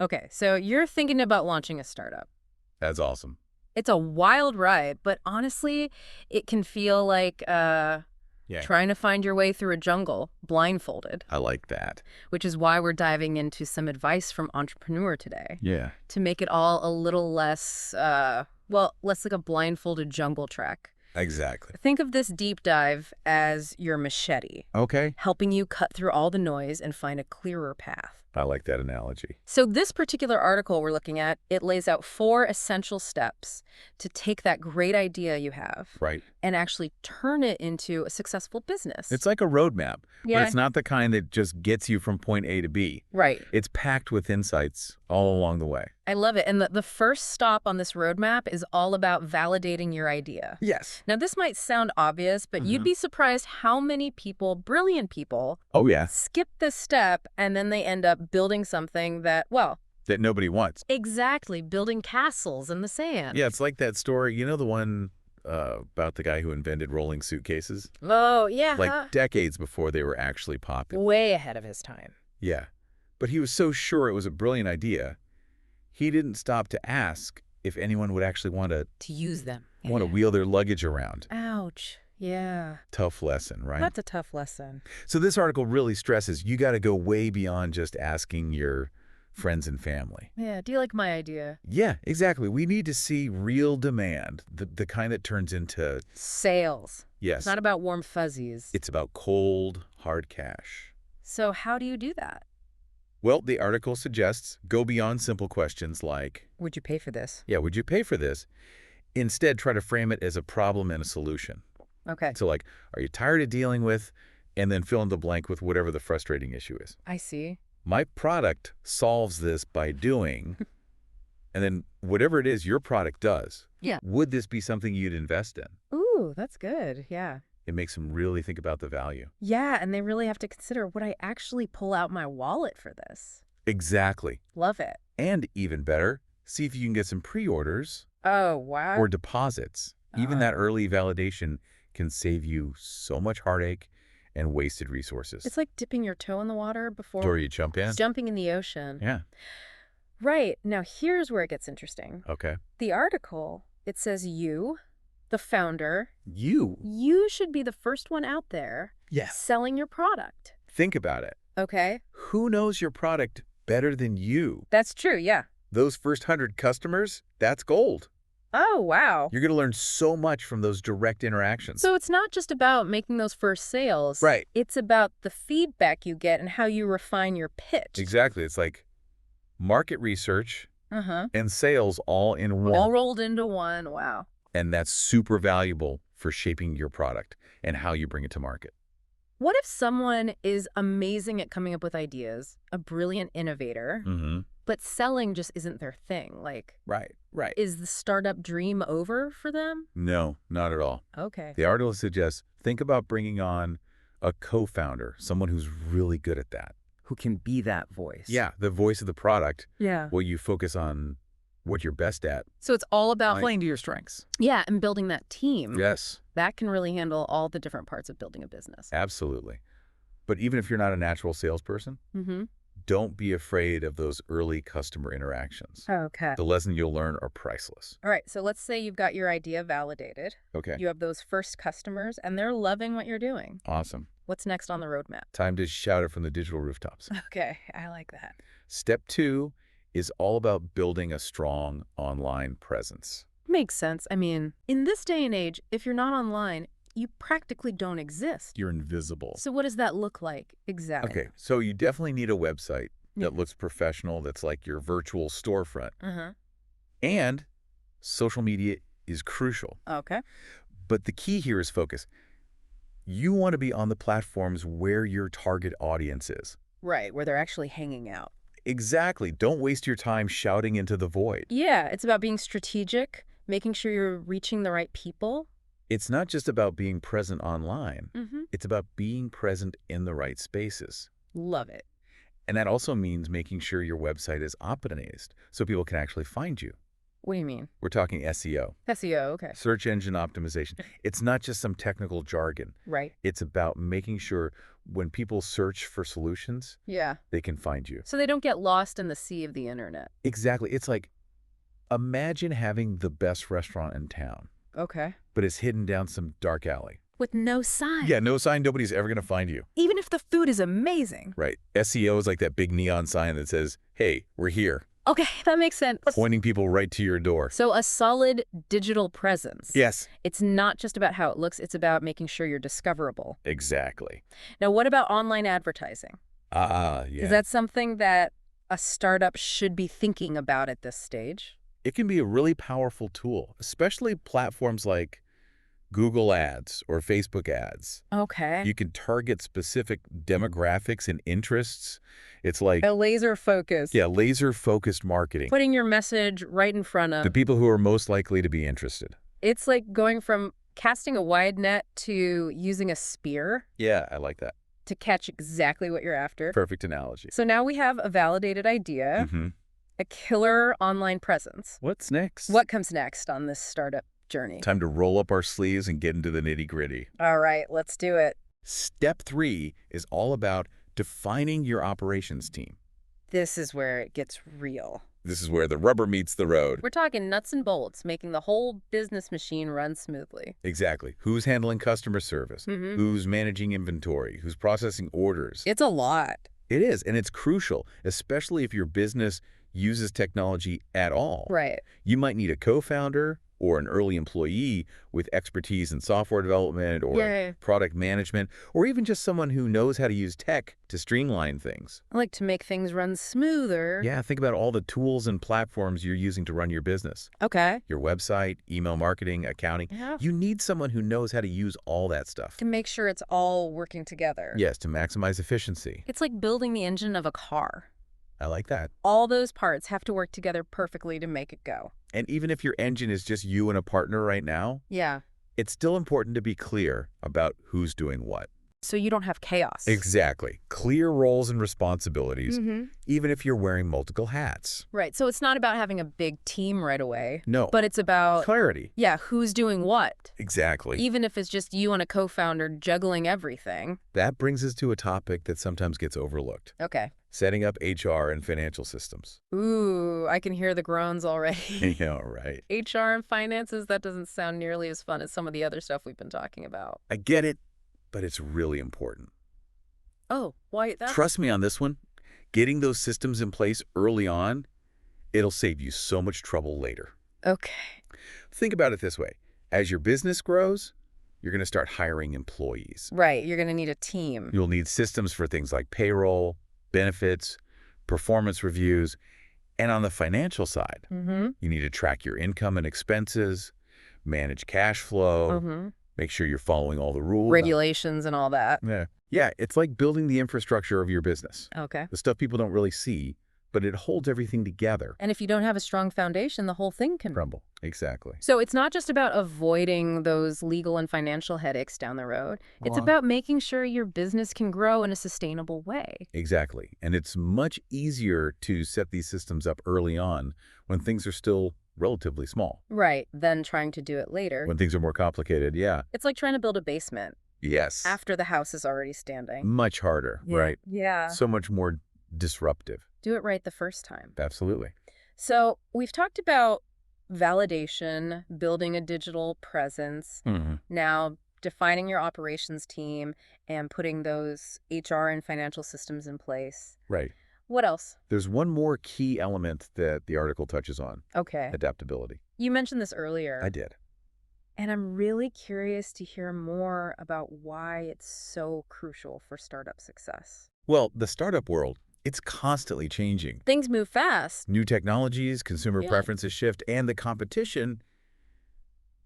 Okay, so you're thinking about launching a startup. That's awesome. It's a wild ride, but honestly, it can feel like Yeah, trying to find your way through a jungle blindfolded, I like that. which is why we're diving into some advice from Entrepreneur today Yeah, to make it all a little less, less like a blindfolded jungle trek. exactly. Think of this deep dive as your machete, Okay. helping you cut through all the noise and find a clearer path. I like that analogy. So this particular article we're looking at, it lays out 4 essential steps to take that great idea you have Right. and actually turn it into a successful business. It's like a roadmap, but Yeah. it's not the kind that just gets you from point A to B. Right. It's packed with insights all along the way. I love it. And the first stop on this roadmap is all about validating your idea. Yes. Now, this might sound obvious, but you'd be surprised how many people, brilliant people, Oh, yeah. skip this step and then they end up building something that, well, That nobody wants. exactly, building castles in the sand. Yeah, it's like that story. You know the one about the guy who invented rolling suitcases? Oh, yeah. Like decades before they were actually popular. Way ahead of his time. Yeah. But he was so sure it was a brilliant idea, he didn't stop to ask if anyone would actually want to To use them. wheel their luggage around. Ouch. Yeah. Tough lesson, right? That's a tough lesson. So this article really stresses you got to go way beyond just asking your friends and family. Yeah. Do you like my idea? Yeah, exactly. We need to see real demand, the kind that turns into, Sales. yes, It's not about warm fuzzies. it's about cold, hard cash. So how do you do that? Well, the article suggests go beyond simple questions like, Would you pay for this? yeah, would you pay for this? Instead, try to frame it as a problem and a solution. Okay. So like, are you tired of dealing with, and then fill in the blank with whatever the frustrating issue is. I see. My product solves this by doing, and then whatever it is your product does, Yeah. would this be something you'd invest in? Ooh, that's good. Yeah. It makes them really think about the value. Yeah, and they really have to consider, would I actually pull out my wallet for this? Exactly. Love it. And even better, see if you can get some pre-orders Oh, wow. or deposits. Even that early validation can save you so much heartache and wasted resources. It's like dipping your toe in the water before Before you jump in. jumping in the ocean. Yeah. Right. Now, here's where it gets interesting. Okay. The article, it says you, the founder, You. you should be the first one out there Yes. selling your product. Think about it. Okay? Who knows your product better than you? That's true, yeah. Those first 100 customers, that's gold. Oh, wow. You're going to learn so much from those direct interactions. So it's not just about making those first sales. Right. It's about the feedback you get and how you refine your pitch. Exactly. It's like market research Uh-huh. and sales all in one. All rolled into one. Wow. And that's super valuable for shaping your product and how you bring it to market. What if someone is amazing at coming up with ideas, a brilliant innovator, Mm-hmm. but selling just isn't their thing? Like, Right. Right. is the startup dream over for them? No, not at all. Okay. The article suggests think about bringing on a co-founder, someone who's really good at that. Who can be that voice. Yeah, the voice of the product. Yeah. Well, you focus on what you're best at. So it's all about, Playing to your strengths. yeah, and building that team. Yes, That can really handle all the different parts of building a business. absolutely. But even if you're not a natural salesperson, Mm-hmm. don't be afraid of those early customer interactions. Okay. The lessons you'll learn are priceless. All right. So let's say you've got your idea validated. Okay, You have those first customers, and they're loving what you're doing. awesome. What's next on the roadmap? Time to shout it from the digital rooftops. Okay. I like that. Step 2 is all about building a strong online presence. Makes sense. I mean, in this day and age, if you're not online, you practically don't exist. You're invisible. So what does that look like exactly? Okay, so you definitely need a website Yeah. that looks professional, that's like your virtual storefront. Uh-huh. And social media is crucial. Okay. But the key here is focus. You want to be on the platforms where your target audience is. Right, where they're actually hanging out. Exactly. Don't waste your time shouting into the void. Yeah, it's about being strategic, making sure you're reaching the right people. It's not just about being present online. Mm-hmm. It's about being present in the right spaces. Love it. And that also means making sure your website is optimized so people can actually find you. What do you mean? We're talking SEO, SEO, okay. search engine optimization. It's not just some technical jargon. Right. It's about making sure when people search for solutions, Yeah. they can find you. So they don't get lost in the sea of the internet. Exactly. It's like, imagine having the best restaurant in town, Okay. but it's hidden down some dark alley. With no sign. Yeah, no sign, nobody's ever going to find you. Even if the food is amazing. Right. SEO is like that big neon sign that says, hey, we're here, Okay, that makes sense. pointing people right to your door. So a solid digital presence. Yes. It's not just about how it looks, it's about making sure you're discoverable. Exactly. Now, what about online advertising? Yeah. Is that something that a startup should be thinking about at this stage? It can be a really powerful tool, especially platforms like Google Ads or Facebook Ads. Okay. You can target specific demographics and interests. It's like, A laser focus. yeah, laser-focused marketing. Putting your message right in front of. The people who are most likely to be interested. It's like going from casting a wide net to using a spear Yeah, I like that. to catch exactly what you're after. Perfect analogy. So now we have a validated idea, a killer online presence. What's next? What comes next on this startup journey? Time to roll up our sleeves and get into the nitty-gritty. All right, let's do it. Step 3 is all about defining your operations team. This is where it gets real. This is where the rubber meets the road. We're talking nuts and bolts, making the whole business machine run smoothly. Exactly. Who's handling customer service? Who's managing inventory? Who's processing orders? It's a lot. It is, and it's crucial, especially if your business uses technology at all. Right. You might need a co-founder or an early employee with expertise in software development or product management, or even just someone who knows how to use tech to streamline things. I like to make things run smoother. Yeah, think about all the tools and platforms you're using to run your business. Okay. Your website, email marketing, accounting. Yeah. You need someone who knows how to use all that stuff. To make sure it's all working together. Yes, to maximize efficiency. It's like building the engine of a car. I like that. All those parts have to work together perfectly to make it go. And even if your engine is just you and a partner right now, Yeah. it's still important to be clear about who's doing what. So you don't have chaos. Exactly. Clear roles and responsibilities, even if you're wearing multiple hats. Right. So it's not about having a big team right away. No. But it's about, Clarity. yeah, who's doing what. Exactly. Even if it's just you and a co-founder juggling everything. That brings us to a topic that sometimes gets overlooked. Okay. Setting up HR and financial systems. Ooh, I can hear the groans already. Yeah, right. HR and finances, that doesn't sound nearly as fun as some of the other stuff we've been talking about. I get it, but it's really important. Oh, why that? Trust me on this one. Getting those systems in place early on, it'll save you so much trouble later. Okay. Think about it this way. As your business grows, you're going to start hiring employees. Right. You're going to need a team. You'll need systems for things like payroll, benefits, performance reviews, and on the financial side, you need to track your income and expenses, manage cash flow, make sure you're following all the rules. Regulations and all that. Yeah, it's like building the infrastructure of your business. Okay. The stuff people don't really see, but it holds everything together. And if you don't have a strong foundation, the whole thing can Crumble. Exactly. So it's not just about avoiding those legal and financial headaches down the road. It's about making sure your business can grow in a sustainable way. Exactly. And it's much easier to set these systems up early on when things are still relatively small. Right. Than trying to do it later. When things are more complicated, yeah. It's like trying to build a basement Yes. after the house is already standing. Much harder, right? Yeah. So much more disruptive. Do it right the first time. Absolutely. So we've talked about validation, building a digital presence, now defining your operations team and putting those HR and financial systems in place. Right. What else? There's one more key element that the article touches on. Okay. Adaptability. You mentioned this earlier. I did. And I'm really curious to hear more about why it's so crucial for startup success. Well, the startup world, it's constantly changing. Things move fast. New technologies, consumer preferences shift, and the competition,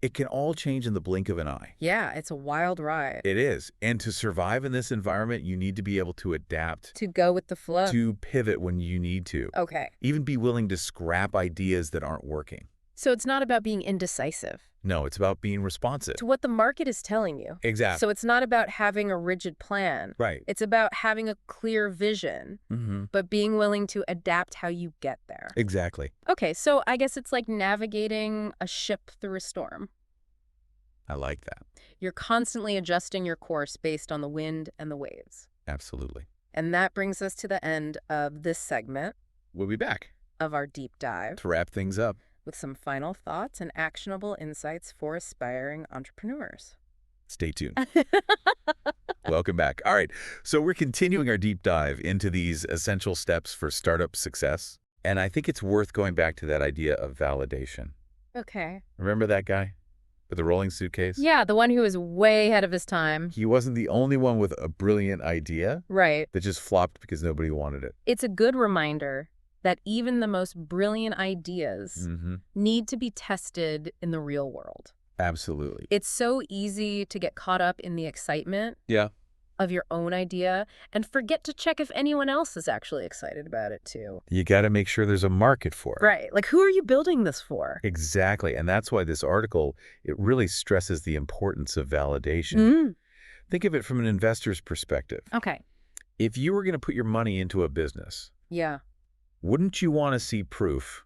it can all change in the blink of an eye. Yeah, it's a wild ride. It is. And to survive in this environment, you need to be able to adapt. To go with the flow. To pivot when you need to. Okay. Even be willing to scrap ideas that aren't working. So it's not about being indecisive No, it's about being responsive. to what the market is telling you. Exactly. So it's not about having a rigid plan. Right. It's about having a clear vision, but being willing to adapt how you get there. Exactly. Okay, so I guess it's like navigating a ship through a storm. I like that. You're constantly adjusting your course based on the wind and the waves. Absolutely. And that brings us to the end of this segment We'll be back of our deep dive to wrap things up. with some final thoughts and actionable insights for aspiring entrepreneurs. Stay tuned. Welcome back. All right. So we're continuing our deep dive into these essential steps for startup success. And I think it's worth going back to that idea of validation. Okay. Remember that guy with the rolling suitcase? Yeah, the one who was way ahead of his time. He wasn't the only one with a brilliant idea Right. that just flopped because nobody wanted it. It's a good reminder that even the most brilliant ideas need to be tested in the real world. Absolutely. It's so easy to get caught up in the excitement Yeah. of your own idea and forget to check if anyone else is actually excited about it too. You got to make sure there's a market for it. Right. Like, who are you building this for? Exactly. And that's why this article, it really stresses the importance of validation. Mm. Think of it from an investor's perspective. Okay. If you were going to put your money into a business, Yeah. wouldn't you want to see proof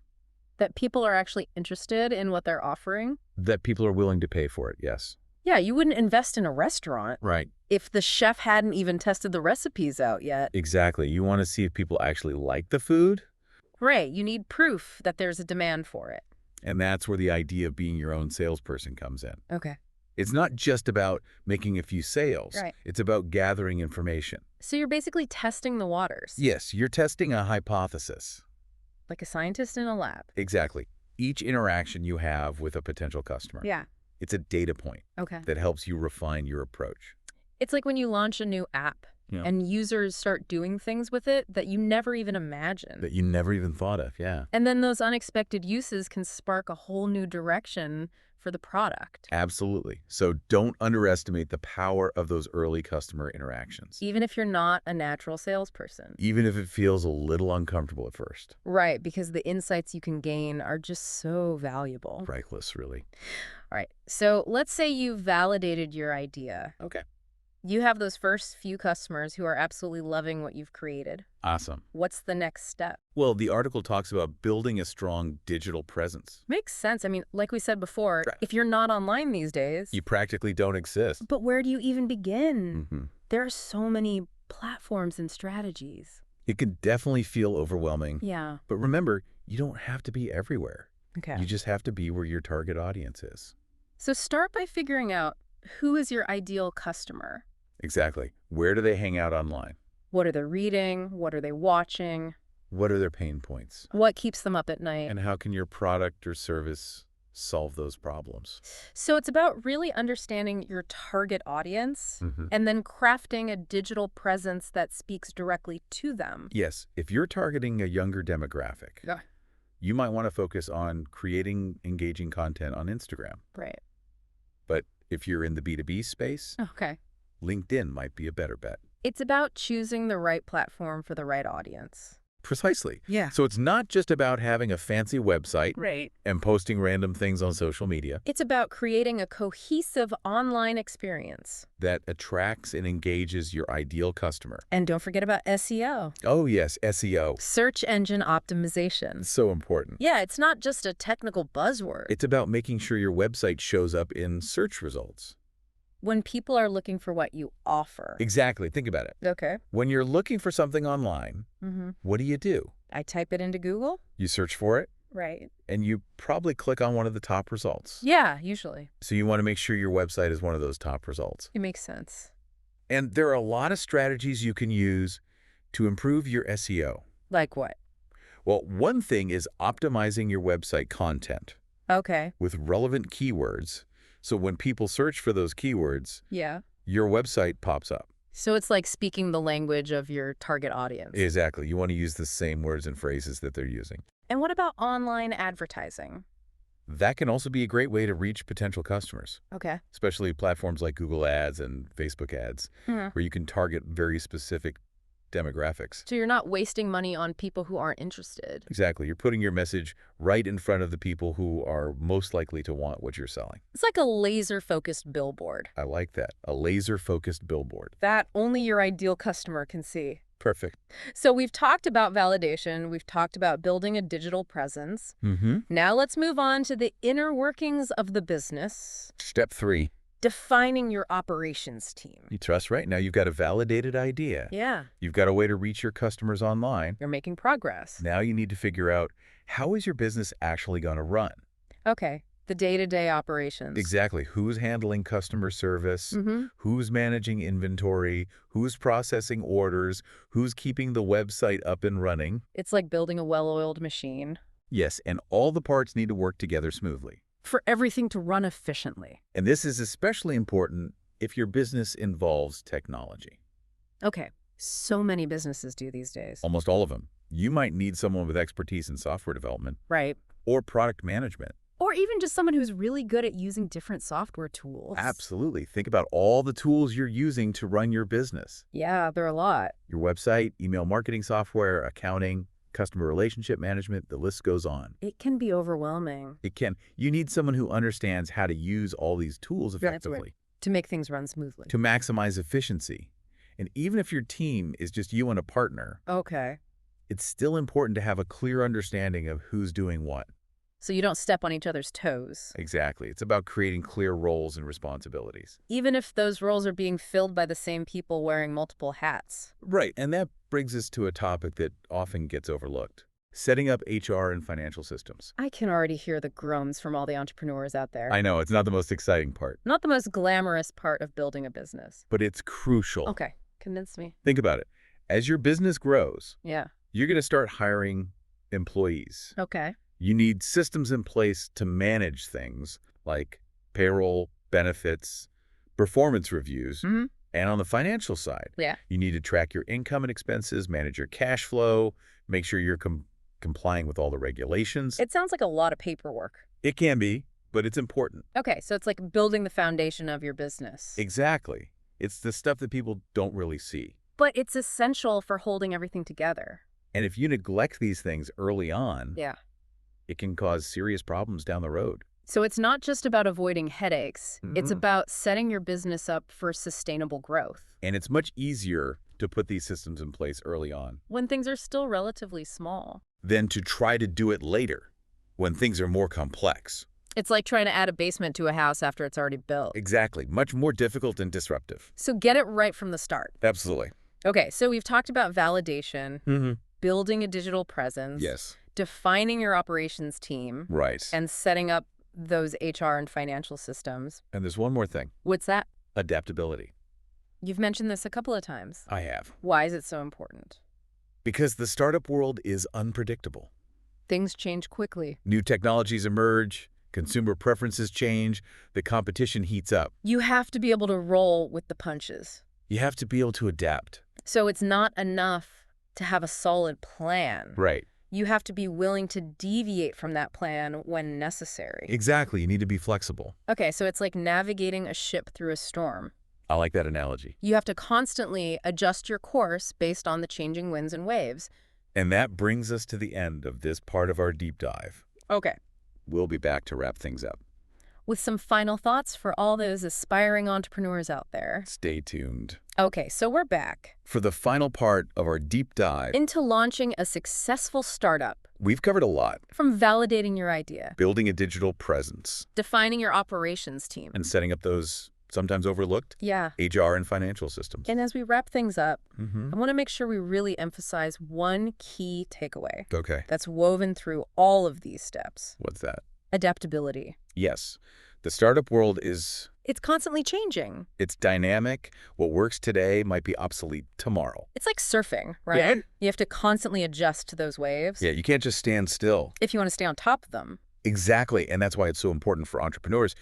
That people are actually interested in what they're offering? that people are willing to pay for it? Yes. Yeah, you wouldn't invest in a restaurant Right. if the chef hadn't even tested the recipes out yet. Exactly. You want to see if people actually like the food. Right. You need proof that there's a demand for it. And that's where the idea of being your own salesperson comes in. Okay. It's not just about making a few sales. Right. It's about gathering information. So you're basically testing the waters. Yes, you're testing a hypothesis. Like a scientist in a lab. Exactly. Each interaction you have with a potential customer, Yeah. it's a data point Okay. that helps you refine your approach. It's like when you launch a new app and users start doing things with it that you never even imagined. That you never even thought of, yeah. And then those unexpected uses can spark a whole new direction for the product. Absolutely. So don't underestimate the power of those early customer interactions, Even if you're not a natural salesperson. even if it feels a little uncomfortable at first. Right, because the insights you can gain are just so valuable. Priceless, really. All right, so let's say you've validated your idea. Okay. You have those first few customers who are absolutely loving what you've created. Awesome. What's the next step? Well, the article talks about building a strong digital presence. Makes sense. I mean, like we said before, Right. if you're not online these days, You practically don't exist. but where do you even begin? Mm-hmm. There are so many platforms and strategies. It can definitely feel overwhelming. Yeah. But remember, you don't have to be everywhere. Okay. You just have to be where your target audience is. So start by figuring out who is your ideal customer. Exactly. Where do they hang out online? What are they reading? What are they watching? What are their pain points? What keeps them up at night? And how can your product or service solve those problems? So it's about really understanding your target audience and then crafting a digital presence that speaks directly to them. Yes, if you're targeting a younger demographic, Yeah. you might want to focus on creating engaging content on Instagram. Right. But if you're in the B2B space, Okay. LinkedIn might be a better bet. It's about choosing the right platform for the right audience. Precisely. Yeah. So it's not just about having a fancy website Right. and posting random things on social media It's about creating a cohesive online experience. that attracts and engages your ideal customer. And don't forget about SEO. Oh yes, SEO. Search engine optimization. So important. Yeah, it's not just a technical buzzword. It's about making sure your website shows up in search results. When people are looking for what you offer. Exactly. Think about it. Okay. When you're looking for something online, what do? I type it into Google. You search for it, Right. and you probably click on one of the top results. Yeah, usually. So you want to make sure your website is one of those top results. It makes sense. And there are a lot of strategies you can use to improve your SEO. Like what? Well, one thing is optimizing your website content Okay. with relevant keywords. So when people search for those keywords, Yeah. your website pops up. So it's like speaking the language of your target audience. Exactly. You want to use the same words and phrases that they're using. And what about online advertising? That can also be a great way to reach potential customers, Okay. especially platforms like Google Ads and Facebook Ads, where you can target very specific demographics. So you're not wasting money on people who aren't interested. Exactly. You're putting your message right in front of the people who are most likely to want what you're selling. It's like a laser-focused billboard I like that. A laser-focused billboard. that only your ideal customer can see. Perfect. So we've talked about validation. We've talked about building a digital presence. Mm-hmm. Now let's move on to the inner workings of the business. Step 3. Defining your operations team. You trust, right? Now you've got a validated idea. Yeah, You've got a way to reach your customers online. you're making progress. Now you need to figure out, how is your business actually going to run? Okay, the day-to-day operations. Exactly. Who's handling customer service? Mm-hmm. Who's managing inventory? Who's processing orders? Who's keeping the website up and running? It's like building a well-oiled machine Yes, and all the parts need to work together smoothly. for everything to run efficiently. And this is especially important if your business involves technology. Okay, so many businesses do these days. Almost all of them. You might need someone with expertise in software development Right. or product management. Or even just someone who's really good at using different software tools. Absolutely. Think about all the tools you're using to run your business. Yeah, there are a lot. Your website, email marketing software, accounting, customer relationship management, the list goes on. It can be overwhelming It can. You need someone who understands how to use all these tools That's right. effectively to make things run smoothly. to maximize efficiency. And even if your team is just you and a partner, Okay. it's still important to have a clear understanding of who's doing what. So you don't step on each other's toes. Exactly. It's about creating clear roles and responsibilities. Even if those roles are being filled by the same people wearing multiple hats. Right. And that brings us to a topic that often gets overlooked: setting up HR and financial systems. I can already hear the groans from all the entrepreneurs out there. I know it's not the most exciting part, Not the most glamorous part of building a business. but it's crucial. Okay, convince me. Think about it. As your business grows, Yeah. you're going to start hiring employees. Okay. You need systems in place to manage things like payroll, benefits, performance reviews, Mm-hmm. and on the financial side, Yeah. you need to track your income and expenses, manage your cash flow, make sure you're complying with all the regulations. It sounds like a lot of paperwork. It can be, but it's important. Okay, so it's like building the foundation of your business. Exactly. It's the stuff that people don't really see. But it's essential for holding everything together. And if you neglect these things early on, Yeah. it can cause serious problems down the road. So it's not just about avoiding headaches. It's Mhm. about setting your business up for sustainable growth And it's much easier to put these systems in place early on when things are still relatively small. than to try to do it later when things are more complex. It's like trying to add a basement to a house after it's already built. Exactly. Much more difficult and disruptive. So get it right from the start. Absolutely. Okay, so we've talked about validation, Mm-hmm. building a digital presence, Yes. defining your operations team, Right. and setting up those HR and financial systems. And there's one more thing: What's that? adaptability. You've mentioned this a couple of times. I have. Why is it so important? Because the startup world is unpredictable. Things change quickly. New technologies emerge, consumer preferences change, the competition heats up. You have to be able to roll with the punches. You have to be able to adapt. So it's not enough to have a solid plan. Right. You have to be willing to deviate from that plan when necessary. Exactly. You need to be flexible. Okay, so it's like navigating a ship through a storm. I like that analogy. You have to constantly adjust your course based on the changing winds and waves. And that brings us to the end of this part of our deep dive. Okay. We'll be back to wrap things up. With some final thoughts for all those aspiring entrepreneurs out there. Stay tuned. Okay, so we're back For the final part of our deep dive, into launching a successful startup. we've covered a lot. From validating your idea, Building a digital presence, defining your operations team. and setting up those sometimes overlooked Yeah. HR and financial systems. And as we wrap things up, Mm-hmm. I want to make sure we really emphasize one key takeaway Okay. that's woven through all of these steps. What's that? Adaptability. Yes. The startup world is, It's constantly changing. it's dynamic. What works today might be obsolete tomorrow. It's like surfing, right? Yeah. You have to constantly adjust to those waves Yeah, you can't just stand still. if you want to stay on top of them. Exactly. And that's why it's so important for entrepreneurs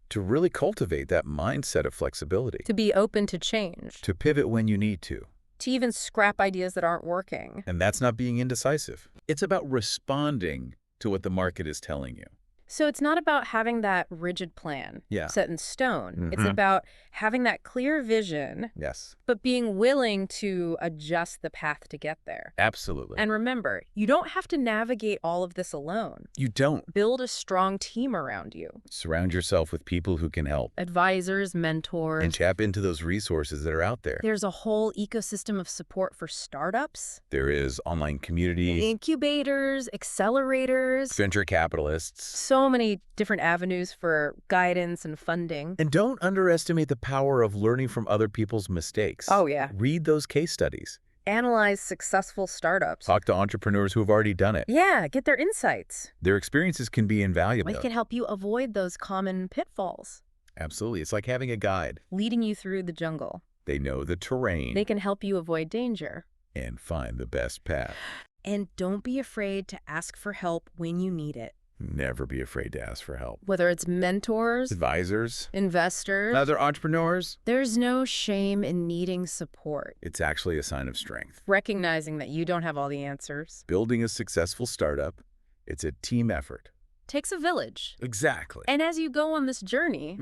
to really cultivate that mindset of flexibility, To be open to change. to pivot when you need to. To even scrap ideas that aren't working. And that's not being indecisive. It's about responding to what the market is telling you. So it's not about having that rigid plan set in stone. It's about having that clear vision, Yes. but being willing to adjust the path to get there. Absolutely. And remember, you don't have to navigate all of this alone. You don't. Build a strong team around you. Surround yourself with people who can help. Advisors, mentors. And tap into those resources that are out there. There's a whole ecosystem of support for startups. There is online community. Incubators, accelerators. Venture capitalists. So many different avenues for guidance and funding. And don't underestimate the power of learning from other people's mistakes. Oh, yeah. Read those case studies. Analyze successful startups. Talk to entrepreneurs who have already done it. Yeah, get their insights. Their experiences can be invaluable. It can help you avoid those common pitfalls. Absolutely. It's like having a guide. Leading you through the jungle. They know the terrain. They can help you avoid danger. And find the best path. And don't be afraid to ask for help when you need it. Never be afraid to ask for help. Whether it's mentors, Advisors, investors, other entrepreneurs. There's no shame in needing support. It's actually a sign of strength. Recognizing that you don't have all the answers. Building a successful startup, it's a team effort. Takes a village. Exactly. And as you go on this journey,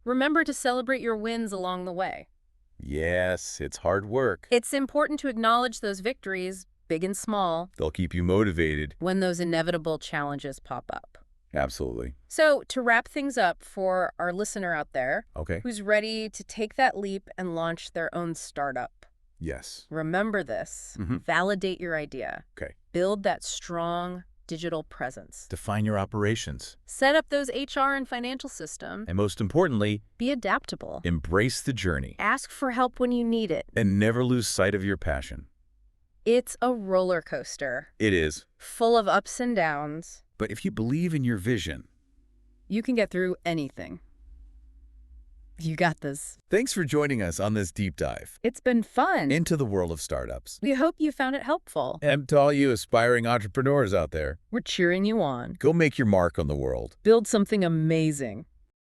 remember to celebrate your wins along the way. Yes, it's hard work. It's important to acknowledge those victories, big and small, They'll keep you motivated. when those inevitable challenges pop up. Absolutely. So to wrap things up for our listener out there Okay. who's ready to take that leap and launch their own startup, Yes. remember this. Validate your idea. Okay. Build that strong digital presence. Define your operations. Set up those HR and financial systems. And most importantly, Be adaptable. embrace the journey. Ask for help when you need it. And never lose sight of your passion. It's a roller coaster, It is. full of ups and downs. But if you believe in your vision, You can get through anything. You got this. thanks for joining us on this deep dive It's been fun. into the world of startups. We hope you found it helpful. And to all you aspiring entrepreneurs out there, We're cheering you on. go make your mark on the world. Build something amazing.